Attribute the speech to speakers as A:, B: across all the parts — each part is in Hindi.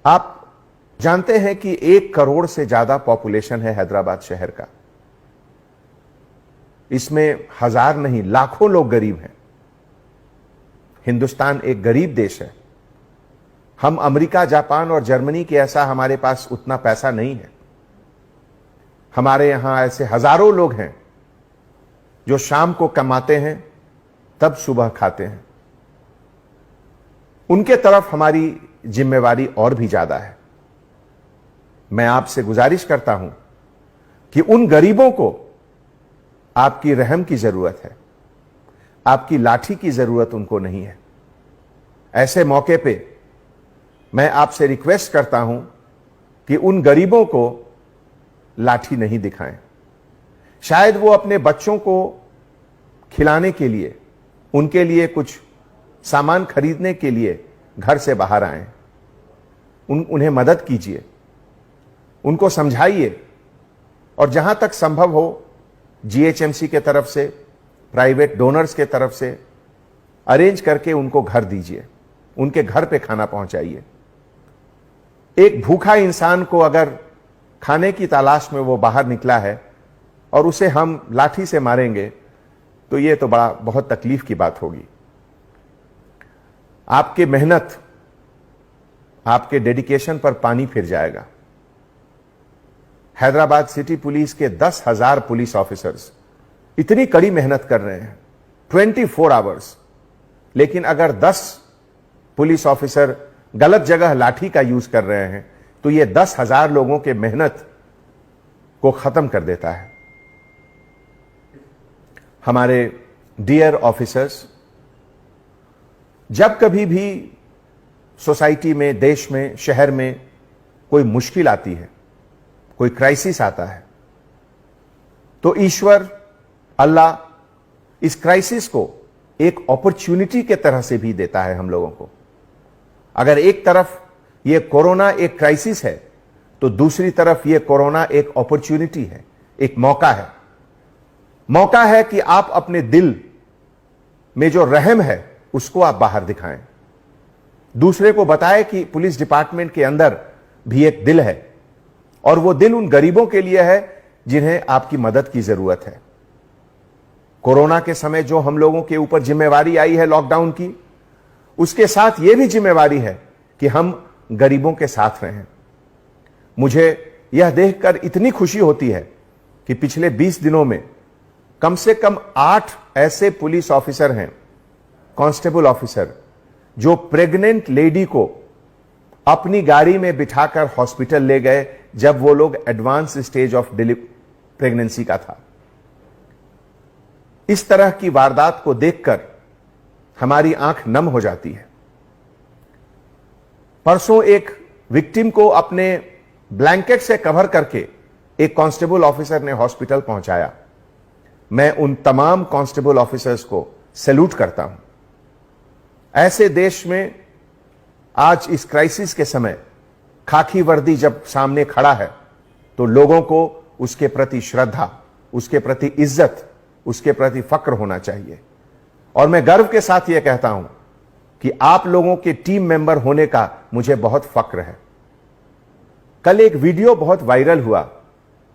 A: आप जानते हैं कि 1 करोड़ से ज्यादा पॉपुलेशन है हैदराबाद शहर का। इसमें हजार नहीं लाखों लोग गरीब हैं। हिंदुस्तान एक गरीब देश है। हम अमेरिका, जापान और जर्मनी के ऐसा हमारे पास उतना पैसा नहीं है। हमारे यहां ऐसे हजारों लोग हैं जो शाम को कमाते हैं तब सुबह खाते हैं। उनके तरफ हमारी जिम्मेवारी और भी ज्यादा है। मैं आपसे गुजारिश करता हूं कि उन गरीबों को आपकी रहम की जरूरत है, आपकी लाठी की जरूरत उनको नहीं है। ऐसे मौके पे मैं आपसे रिक्वेस्ट करता हूं कि उन गरीबों को लाठी नहीं दिखाएं। शायद वो अपने बच्चों को खिलाने के लिए, उनके लिए कुछ सामान खरीदने के लिए घर से बाहर आए। उन्हें मदद कीजिए, उनको समझाइए और जहां तक संभव हो जीएचएमसी के तरफ से, प्राइवेट डोनर्स के तरफ से अरेंज करके उनको घर दीजिए, उनके घर पे खाना पहुंचाइए। एक भूखा इंसान को अगर खाने की तलाश में वो बाहर निकला है और उसे हम लाठी से मारेंगे तो ये तो बहुत तकलीफ की बात होगी। आपके मेहनत, आपके डेडिकेशन पर पानी फिर जाएगा। हैदराबाद सिटी पुलिस के 10,000 पुलिस ऑफिसर्स इतनी कड़ी मेहनत कर रहे हैं 24 आवर्स, लेकिन अगर 10 पुलिस ऑफिसर गलत जगह लाठी का यूज कर रहे हैं तो यह 10,000 लोगों के मेहनत को खत्म कर देता है। हमारे डियर ऑफिसर्स, जब कभी भी सोसाइटी में, देश में, शहर में कोई मुश्किल आती है, कोई क्राइसिस आता है, तो ईश्वर, अल्लाह इस क्राइसिस को एक अपॉर्चुनिटी के तरह से भी देता है हम लोगों को। अगर एक तरफ ये कोरोना एक क्राइसिस है तो दूसरी तरफ ये कोरोना एक अपॉर्चुनिटी है, एक मौका है। मौका है कि आप अपने दिल में जो रहम है उसको आप बाहर दिखाएं, दूसरे को बताएं कि पुलिस डिपार्टमेंट के अंदर भी एक दिल है और वो दिल उन गरीबों के लिए है जिन्हें आपकी मदद की जरूरत है। कोरोना के समय जो हम लोगों के ऊपर जिम्मेवारी आई है लॉकडाउन की, उसके साथ यह भी जिम्मेवारी है कि हम गरीबों के साथ रहें। मुझे यह देखकर इतनी खुशी होती है कि पिछले 20 दिनों में कम से कम 8 ऐसे पुलिस ऑफिसर हैं, कांस्टेबल ऑफिसर, जो प्रेग्नेंट लेडी को अपनी गाड़ी में बिठाकर हॉस्पिटल ले गए जब वो लोग एडवांस स्टेज ऑफ प्रेगनेंसी का था। इस तरह की वारदात को देखकर हमारी आंख नम हो जाती है। परसों एक विक्टिम को अपने ब्लैंकेट से कवर करके एक कांस्टेबल ऑफिसर ने हॉस्पिटल पहुंचाया। मैं उन तमाम कांस्टेबल ऑफिसर्स को सैल्यूट करता हूं। ऐसे देश में आज इस क्राइसिस के समय खाकी वर्दी जब सामने खड़ा है तो लोगों को उसके प्रति श्रद्धा, उसके प्रति इज्जत, उसके प्रति फक्र होना चाहिए। और मैं गर्व के साथ यह कहता हूं कि आप लोगों के टीम मेंबर होने का मुझे बहुत फक्र है। कल एक वीडियो बहुत वायरल हुआ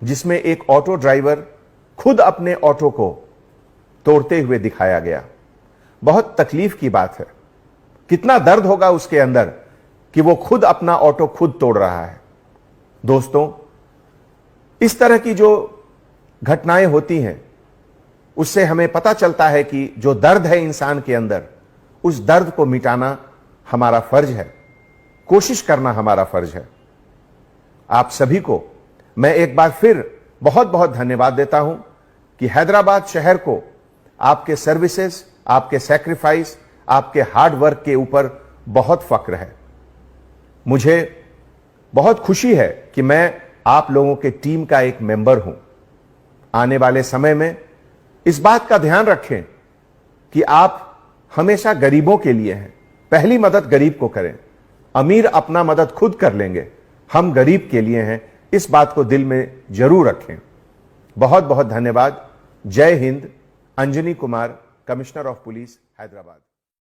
A: जिसमें एक ऑटो ड्राइवर खुद अपने ऑटो को तोड़ते हुए दिखाया गया। बहुत तकलीफ की बात है। कितना दर्द होगा उसके अंदर कि वो खुद अपना ऑटो खुद तोड़ रहा है। दोस्तों, इस तरह की जो घटनाएं होती हैं उससे हमें पता चलता है कि जो दर्द है इंसान के अंदर, उस दर्द को मिटाना हमारा फर्ज है, कोशिश करना हमारा फर्ज है। आप सभी को मैं एक बार फिर बहुत बहुत धन्यवाद देता हूं कि हैदराबाद शहर को आपके सर्विसेज, आपके सैक्रिफाइस, आपके हार्ड वर्क के ऊपर बहुत फक्र है। मुझे बहुत खुशी है कि मैं आप लोगों के टीम का एक मेंबर हूं। आने वाले समय में इस बात का ध्यान रखें कि आप हमेशा गरीबों के लिए हैं। पहली मदद गरीब को करें। अमीर अपना मदद खुद कर लेंगे, हम गरीब के लिए हैं। इस बात को दिल में जरूर रखें। बहुत बहुत धन्यवाद। जय Hind. Anjani Kumar, commissioner of police, Hyderabad.